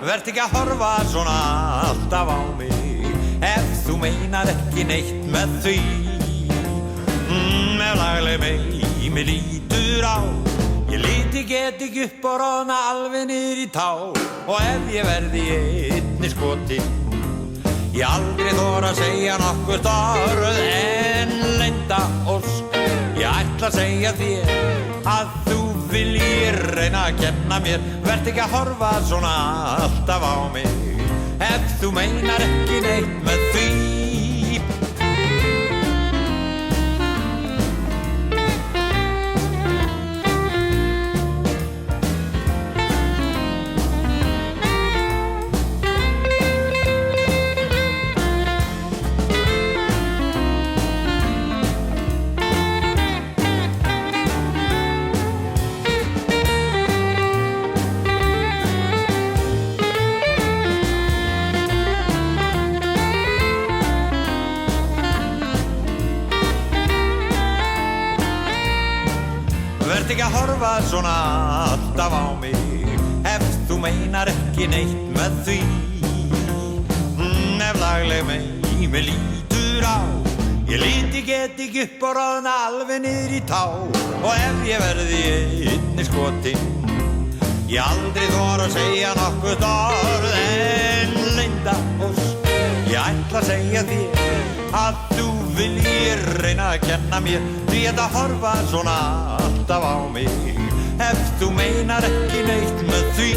Vert ekki að horfa svona alltaf á mig ef þú meinar ekki neitt með því. Ef lagleg mig lítur á, ég get ekki upp og roðna alveg niður í tá. Og ef ég verði í einni skoti, ég aldrei þora að segja nokkurt orð en leynda ósk. Ég ætla að segja þér að þú viljir reyna að kenna mér. Vert ekki að horfa svona alltaf á mig ef þú meinar ekki neitt með því. Vert ekki að horfa svona alltaf á mig ef þú meinar ekki neitt með því. Ef lagleg mig lítur á, ég get ekki upp og roðna alveg niður í tá. Og ef ég verði í einni skoti, ég aldrei þora að segja nokkurt orð en leynda ósk. Ég ætla að segja þér að þú viljir reyna að kenna mér. Því að horfa svona alltaf á mig ef þú meinar ekki neitt með því.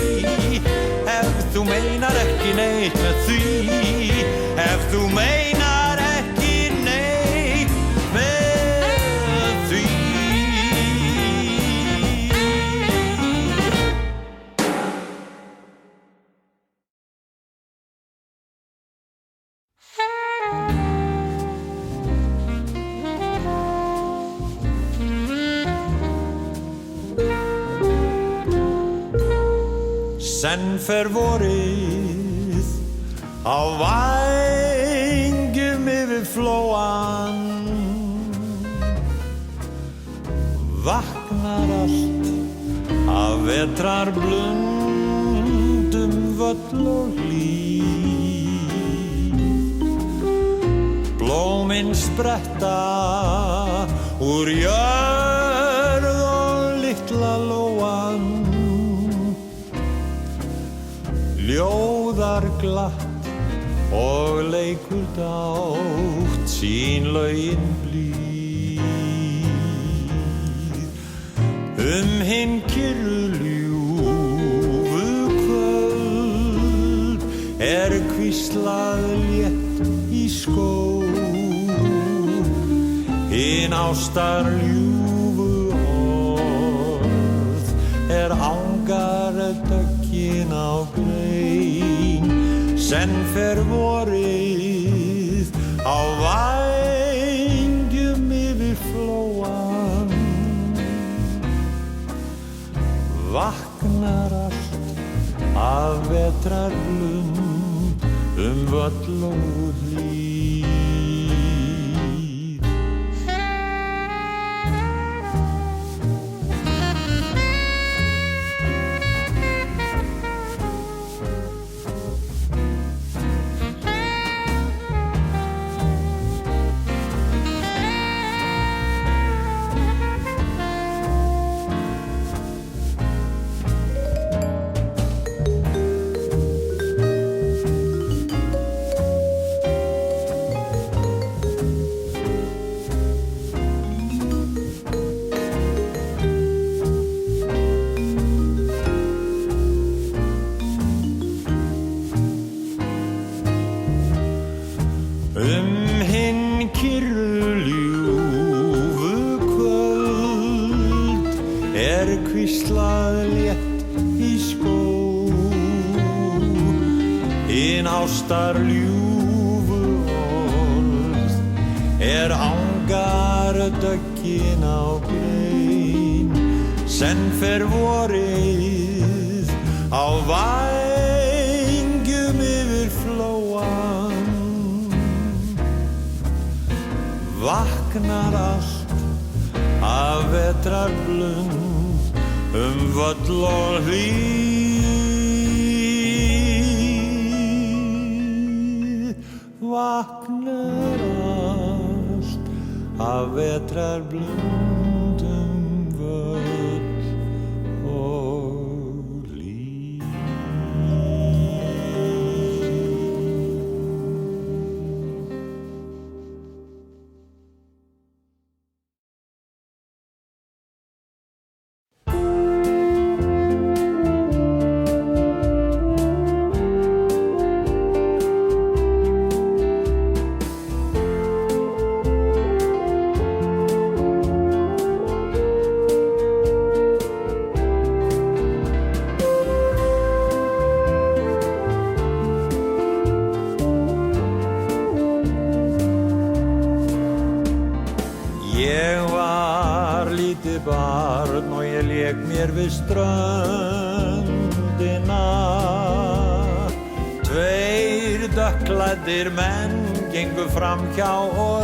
Ef þú meinar ekki neitt með því. Ef þú meinar ekki neitt með því. Senn fer vorið á vængjum yfir flóan. Vaknar allt af vetrarblundum völl og hlíð. Blómin spretta úr jörð og litla lóan. Ljóðar glatt og leikur dátt sín lögin blíð. Hinn kyrru ljúfu kvöld hvíslað létt í skó. Hinn ástarljúfu orð angar döggin á grein. Senn fer vorið á vængjum yfir flóan. Vaknar allt af vetrarblund völl og hlíð. Hinn kyrru ljúfu kvöld hvíslað létt í skó. Hinn ástarljúfu orð angar döggin á grein. Senn fer vorið á vængjum yfir flóan. Vaknar allt vetrarblund völl og hlíð vaknar allt af vetrarblund völl og hlíð. Barn og ég lék mér við ströndina. Tveir dökkklæddir menn gengu framhjá og